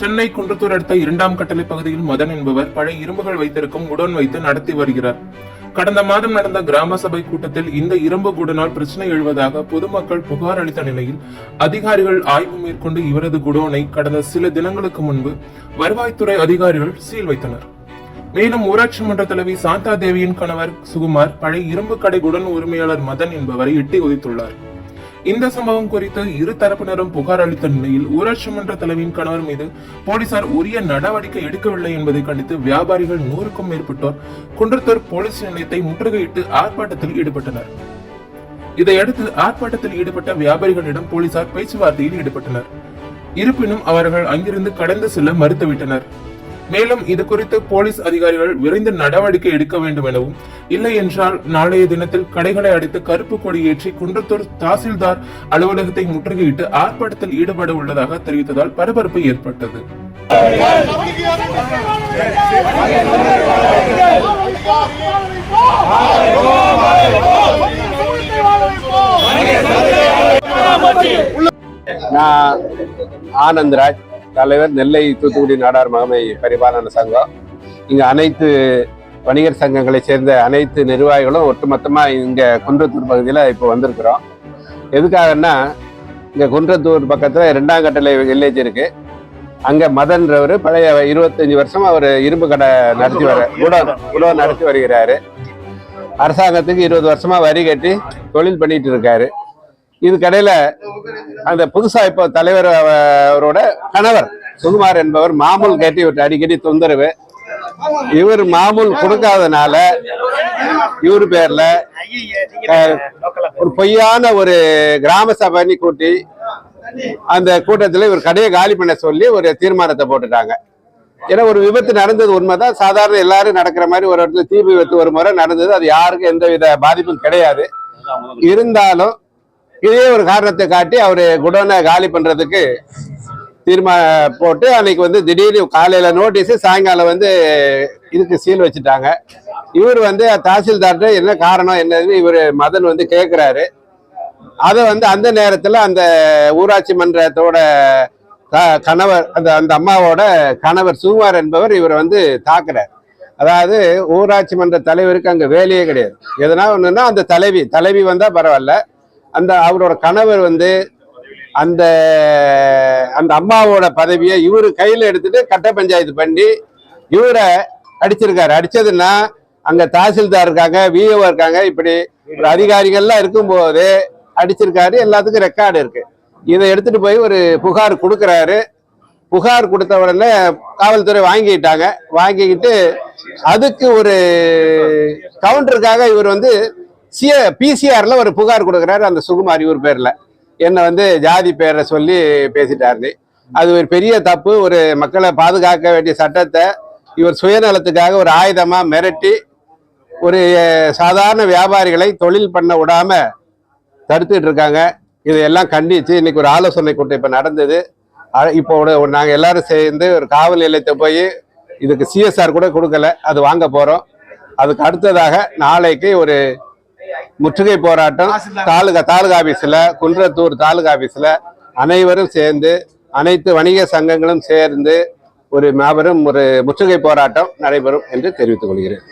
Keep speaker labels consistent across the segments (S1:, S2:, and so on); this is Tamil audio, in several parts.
S1: சென்னை குன்றத்தூர் அடுத்த 2ஆம் கட்டளை பகுதியில் மதன் என்பவர் பழைய இரும்புகள் வைத்திருக்கும் குடோன் வைத்து நடத்தி வருகிறார். கடந்த மாதம் நடந்த கிராம சபை கூட்டத்தில் இந்த இரும்பு குடோனால் பிரச்சனை எழுவதாக பொதுமக்கள் புகார் அளித்த நிலையில் அதிகாரிகள் ஆய்வு மேற்கொண்டு இவரது குடோனை கடந்த சில தினங்களுக்கு முன்பு வருவாய்த்துறை அதிகாரிகள் சீல் வைத்தனர். மேலும் ஊராட்சி மன்ற தலைவி சாந்தா தேவியின் கணவர் சுகுமார் பழைய இரும்பு கடை குடோன் உரிமையாளர் மதன் என்பவரை எட்டி உதைத்துள்ளார். இந்த சம்பவம் குறித்து இரு தரப்பினரும் புகார் அளித்த நிலையில் ஊராட்சி மன்ற தலைவியின் கணவர் மீது போலீசார் உரிய நடவடிக்கை எடுக்கவில்லை என்பதை கண்டித்து வியாபாரிகள் 100க்கும் மேற்பட்டோர் குன்றத்தூர் போலீஸ் நிலையத்தை முற்றுகையிட்டு ஆர்ப்பாட்டத்தில் ஈடுபட்டனர். இதையடுத்து ஆர்ப்பாட்டத்தில் ஈடுபட்ட வியாபாரிகளிடம் போலீசார் பேச்சுவார்த்தையில் ஈடுபட்டனர். இருப்பினும் அவர்கள் அங்கிருந்து கடந்து செல்ல மறுத்துவிட்டனர். மேலும் இது குறித்து போலீஸ் அதிகாரிகள் விரைந்து நடவடிக்கை எடுக்க வேண்டும் எனவும், இல்லை என்றால் நாளைய தினத்தில் கடைகளை அடைத்து கருப்பு கொடி ஏற்றி குன்றத்தூர் தாசில்தார் அலுவலகத்தை முற்றுகையிட்டு ஆர்ப்பாட்டத்தில் ஈடுபட உள்ளதாக தெரிவித்ததால் பரபரப்பு ஏற்பட்டது.
S2: நான் ஆனந்த்ராஜ், தலைவர், நெல்லை தூத்துக்குடி நாடார் மகமை பரிபாலன சங்கம். இங்க அனைத்து வணிகர் சங்கங்களை சேர்ந்த அனைத்து நிர்வாகிகளும் ஒட்டுமொத்தமாக இங்கே குன்றத்தூர் பகுதியில் இப்போ வந்திருக்கிறோம். எதுக்காகன்னா, இங்கே குன்றத்தூர் பக்கத்தில் 2ஆம் கட்டளை வில்லேஜ் இருக்கு. அங்கே மதன்றவர் பழைய 25 வருஷமா அவர் இரும்பு கடை நடத்தி குடோன் நடத்தி வருகிறாரு. அரசாங்கத்துக்கு 20 வருஷமா வரி கட்டி தொழில் பண்ணிட்டு இருக்காரு. இது கடையில அந்த புதுசா இப்போ தலைவர் அவரோட கணவர் சுகுமார் என்பவர் மாமூல் கேட்டு இவர்கிட்ட அடிக்கடி தொந்தரவு. இவர் மாமூல் கொடுக்காதனால இவர் பேர்ல ஒரு பொய்யான ஒரு கிராம சபை கூட்டி அந்த கூட்டத்தில் இவர் கடையை காலி பண்ண சொல்லி ஒரு தீர்மானத்தை போட்டுட்டாங்க. ஏன்னா ஒரு விபத்து நடந்தது உண்மைதான். சாதாரண எல்லாரும் நடக்கிற மாதிரி ஒரு இடத்துல தீ விபத்து ஒரு முறை நடந்தது. அது யாருக்கும் எந்தவித பாதிப்பும் கிடையாது. இருந்தாலும் இதே ஒரு காரணத்தை காட்டி அவரு குடோனை காலி பண்றதுக்கு தீர்மானம் போட்டு அன்னைக்கு திடீர்னு காலையில நோட்டீஸ், சாயங்காலம் இதுக்கு சீல் வச்சுட்டாங்க. இவர் தாசில்தார்கிட்ட என்ன காரணம் என்னன்னு இவர் மதன் கேட்கிறாரு. அதை அந்த நேரத்துல அந்த ஊராட்சி மன்றத்தோட கணவர், அந்த அம்மாவோட கணவர் சுகுமார் என்பவர் இவர் தாக்குறார். அதாவது ஊராட்சி மன்ற தலைவருக்கு அங்க வேலையே கிடையாது. எதனா ஒண்ணுன்னா அந்த தலைவி வந்தா பரவாயில்ல, அந்த அவரோட கணவர் அந்த அந்த அம்மாவோட பதவியை இவரு கையில எடுத்துட்டு கட்ட பஞ்சாயத்து பண்ணி இவரை அடிச்சிருக்காரு. அடிச்சதுன்னா அங்க தாசில்தார் இருக்காங்க, விஓ இருக்காங்க, இப்படி ஒரு அதிகாரிகள்லாம் இருக்கும்போது அடிச்சிருக்காரு. எல்லாத்துக்கும் ரெக்கார்டு இருக்கு. இதை எடுத்துட்டு போய் ஒரு புகார் கொடுக்குறாரு. புகார் கொடுத்த உடனே காவல்துறை வாங்கிக்கிட்டாங்க. வாங்கிக்கிட்டு அதுக்கு ஒரு கவுண்டருக்காக இவர் பிசிஆர்ல ஒரு புகார் கொடுக்குறாரு. அந்த சுகுமார் இவர் பேர்ல என்ன ஜாதி பேரை சொல்லி பேசிட்டாரு. அது ஒரு பெரிய தப்பு. ஒரு மக்களை பாதுகாக்க வேண்டிய சட்டத்தை இவர் சுயநலத்துக்காக ஒரு ஆயுதமா மிரட்டி ஒரு சாதாரண வியாபாரிகளை தொழில் பண்ண விடாம தடுத்துட்டு இருக்காங்க. இதையெல்லாம் கண்டிச்சு இன்னைக்கு ஒரு ஆலோசனை கூட்டம் இப்ப நடந்தது. இப்போ நாங்க எல்லாரும் சேர்ந்து ஒரு காவல் நிலையத்தை போய் இதுக்கு சிஎஸ்ஆர் கூட கொடுக்கல, அது வாங்க போறோம். அதுக்கு அடுத்ததாக நாளைக்கு ஒரு முற்றுகை போராட்டம் தாலுகா ஆபீஸ்ல, குன்றத்தூர் தாலுகா ஆபீஸ்ல அனைவரும் சேர்ந்து, அனைத்து வணிக சங்கங்களும் சேர்ந்து ஒரு மாபெரும் ஒரு முற்றுகை போராட்டம் நடைபெறும் என்று தெரிவித்துக் கொள்கிறேன்.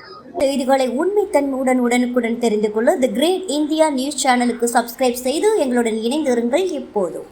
S3: செய்திகளை உண்மைத்தன்மையுடன் உடனுக்குடன் தெரிந்து கொள்ள தி கிரேட் இந்தியா நியூஸ் சேனலுக்கு சப்ஸ்கிரைப் செய்து எங்களுடன் இணைந்திருங்கள் எப்போதும்.